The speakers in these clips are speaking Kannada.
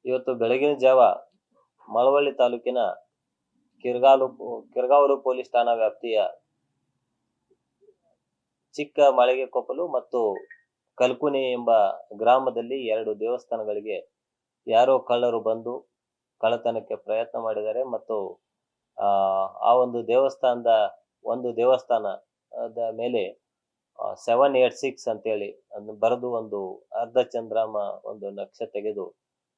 ಇವತ್ತು ಬೆಳಗಿನ ಜಾವ ಮಳವಳ್ಳಿ ತಾಲೂಕಿನ ಕಿರ್ಗಾವಲು ಪೊಲೀಸ್ ಠಾಣಾ ವ್ಯಾಪ್ತಿಯ ಚಿಕ್ಕ ಮಾಳಿಗೆಕೊಪ್ಪಲು ಮತ್ತು ಕಲ್ಕುನಿ ಎಂಬ ಗ್ರಾಮದಲ್ಲಿ 2 ದೇವಸ್ಥಾನಗಳಿಗೆ ಯಾರೋ ಕಳ್ಳರು ಬಂದು ಕಳ್ಳತನಕ್ಕೆ ಪ್ರಯತ್ನ ಮಾಡಿದ್ದಾರೆ ಮತ್ತು ಆ ಒಂದು ದೇವಸ್ಥಾನದ ಮೇಲೆ 786 ಅಂತೇಳಿ ಅದನ್ನ ಬರೆದು ಒಂದು ಅರ್ಧ ಚಂದ್ರಾಮ ಒಂದು ನಕ್ಷೆ ತೆಗೆದು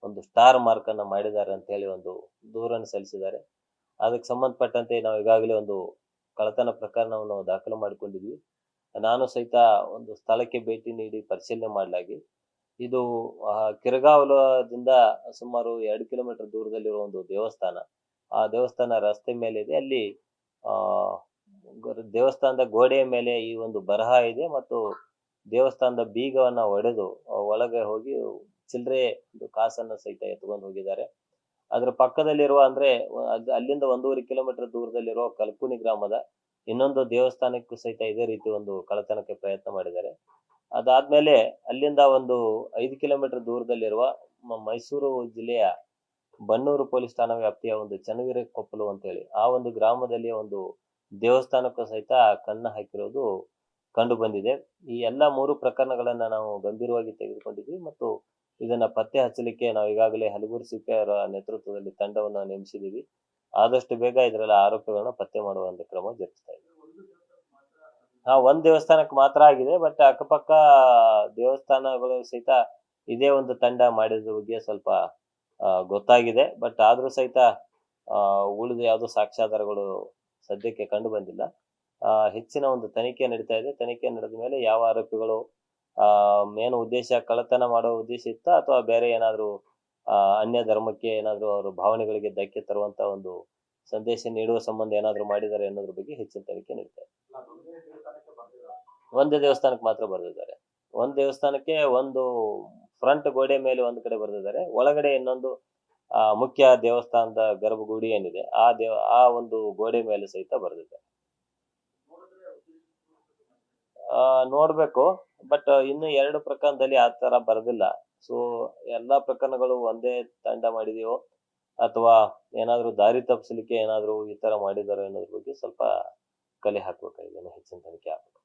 ಒಂದು ಸ್ಟಾರ್ ಮಾರ್ಕ್ ಅನ್ನ ಮಾಡಿದ್ದಾರೆ ಅಂತ ಹೇಳಿ ಒಂದು ದೂರನ್ನು ಸಲ್ಲಿಸಿದ್ದಾರೆ. ಅದಕ್ಕೆ ಸಂಬಂಧಪಟ್ಟಂತೆ ನಾವು ಈಗಾಗಲೇ ಒಂದು ಕಳ್ಳತನ ಪ್ರಕರಣವನ್ನು ದಾಖಲು ಮಾಡಿಕೊಂಡಿದ್ವಿ. ನಾನು ಸಹಿತ ಒಂದು ಸ್ಥಳಕ್ಕೆ ಭೇಟಿ ನೀಡಿ ಪರಿಶೀಲನೆ ಮಾಡಲಾಗಿ ಇದು ಕಿರಗಾವಲದಿಂದ ಸುಮಾರು 2 ಕಿಲೋಮೀಟರ್ ದೂರದಲ್ಲಿರುವ ಒಂದು ದೇವಸ್ಥಾನ. ಆ ದೇವಸ್ಥಾನ ರಸ್ತೆ ಮೇಲೆ ಇದೆ. ಅಲ್ಲಿ ದೇವಸ್ಥಾನದ ಗೋಡೆಯ ಮೇಲೆ ಈ ಒಂದು ಬರಹ ಇದೆ ಮತ್ತು ದೇವಸ್ಥಾನದ ಬೀಗವನ್ನ ಒಡೆದು ಒಳಗೆ ಹೋಗಿ ಚಿಲ್ಲರೆ ಕಾಸನ್ನು ಸಹಿತ ಎತ್ಕೊಂಡು ಹೋಗಿದ್ದಾರೆ. ಅದರ ಪಕ್ಕದಲ್ಲಿರುವ ಅಂದ್ರೆ ಅಲ್ಲಿಂದ 1.5 ಕಿಲೋಮೀಟರ್ ದೂರದಲ್ಲಿರುವ ಕಲ್ಕುನಿ ಗ್ರಾಮದ ಇನ್ನೊಂದು ದೇವಸ್ಥಾನಕ್ಕೂ ಸಹಿತ ಇದೇ ರೀತಿ ಒಂದು ಕಳ್ಳತನಕ್ಕೆ ಪ್ರಯತ್ನ ಮಾಡಿದ್ದಾರೆ. ಅದಾದ್ಮೇಲೆ ಅಲ್ಲಿಂದ ಒಂದು 5 ಕಿಲೋಮೀಟರ್ ದೂರದಲ್ಲಿರುವ ಮೈಸೂರು ಜಿಲ್ಲೆಯ ಬನ್ನೂರು ಪೊಲೀಸ್ ಠಾಣಾ ವ್ಯಾಪ್ತಿಯ ಒಂದು ಚನ್ನವೀರಕೊಪ್ಪಲು ಅಂತೇಳಿ ಆ ಒಂದು ಗ್ರಾಮದಲ್ಲಿ ಒಂದು ದೇವಸ್ಥಾನಕ್ಕೂ ಸಹಿತ ಕನ್ನ ಹಾಕಿರೋದು ಕಂಡು ಬಂದಿದೆ. ಈ ಎಲ್ಲ 3 ಪ್ರಕರಣಗಳನ್ನ ನಾವು ಗಂಭೀರವಾಗಿ ತೆಗೆದುಕೊಂಡಿದ್ವಿ ಮತ್ತು ಇದನ್ನ ಪತ್ತೆ ಹಚ್ಚಲಿಕ್ಕೆ ನಾವು ಈಗಾಗಲೇ ಹಲಗೂರು ಸಿಪಿ ಅವರ ನೇತೃತ್ವದಲ್ಲಿ ತಂಡವನ್ನು ನೇಮಿಸಿದ್ದೀವಿ. ಆದಷ್ಟು ಬೇಗ ಇದರೆಲ್ಲ ಆರೋಪಿಗಳನ್ನ ಪತ್ತೆ ಮಾಡುವಂತ ಕ್ರಮ ಜರುಗಿಸ್ತಾ ಇದ್ದೀವಿ. ಒಂದ್ ದೇವಸ್ಥಾನಕ್ಕೆ ಮಾತ್ರ ಆಗಿದೆ, ಬಟ್ ಅಕ್ಕಪಕ್ಕ ದೇವಸ್ಥಾನಗಳು ಸಹಿತ ಇದೇ ಒಂದು ತಂಡ ಮಾಡಿದ್ರ ಬಗ್ಗೆ ಸ್ವಲ್ಪ ಗೊತ್ತಾಗಿದೆ. ಬಟ್ ಆದ್ರೂ ಸಹಿತ ಉಳಿದ ಯಾವ್ದು ಸಾಕ್ಷ್ಯಾಧಾರಗಳು ಸದ್ಯಕ್ಕೆ ಕಂಡು ಬಂದಿಲ್ಲ. ಹೆಚ್ಚಿನ ಒಂದು ತನಿಖೆ ನಡೀತಾ ಇದೆ. ತನಿಖೆ ನಡೆದ ಮೇಲೆ ಯಾವ ಆರೋಪಿಗಳು ಮೇನ್ ಉದ್ದೇಶ ಕಳ್ಳತನ ಮಾಡೋ ಉದ್ದೇಶ ಇತ್ತ ಅಥವಾ ಬೇರೆ ಏನಾದ್ರು ಅನ್ಯ ಧರ್ಮಕ್ಕೆ ಏನಾದ್ರು ಅವ್ರ ಭಾವನೆಗಳಿಗೆ ಧಕ್ಕೆ ತರುವಂತ ಒಂದು ಸಂದೇಶ ನೀಡುವ ಸಂಬಂಧ ಏನಾದ್ರು ಮಾಡಿದ್ದಾರೆ ಅನ್ನೋದ್ರ ಬಗ್ಗೆ ಹೆಚ್ಚಿನ ತನಿಖೆ ನಡೀತಾ ಇದೆ. ಒಂದೇ ದೇವಸ್ಥಾನಕ್ಕೆ ಮಾತ್ರ ಬರೆದಿದ್ದಾರೆ. ಒಂದ್ ದೇವಸ್ಥಾನಕ್ಕೆ ಒಂದು ಫ್ರಂಟ್ ಗೋಡೆ ಮೇಲೆ ಒಂದ್ ಕಡೆ ಬರೆದಿದ್ದಾರೆ, ಒಳಗಡೆ ಇನ್ನೊಂದು ಮುಖ್ಯ ದೇವಸ್ಥಾನದ ಗರ್ಭಗುಡಿ ಏನಿದೆ ಆ ಒಂದು ಗೋಡೆ ಮೇಲೆ ಸಹಿತ ಬರೆದಿದ್ದಾರೆ. ನೋಡ್ಬೇಕು, ಬಟ್ ಇನ್ನು 2 ಪ್ರಕರಣದಲ್ಲಿ ಆ ತರ ಬರೆದಿಲ್ಲ. ಸೊ ಎಲ್ಲಾ ಪ್ರಕರಣಗಳು ಒಂದೇ ತಂಡ ಮಾಡಿದೆಯೋ ಅಥವಾ ಏನಾದ್ರು ದಾರಿ ತಪ್ಪಿಸಲಿಕ್ಕೆ ಏನಾದ್ರು ಈ ತರ ಮಾಡಿದಾರೋ ಅನ್ನೋದ್ರ ಬಗ್ಗೆ ಸ್ವಲ್ಪ ಕಲೆ ಹಾಕ್ಬೇಕಾಗಿದೆ, ಹೆಚ್ಚಿನ ತನಿಖೆ ಆಗ್ಬೇಕು.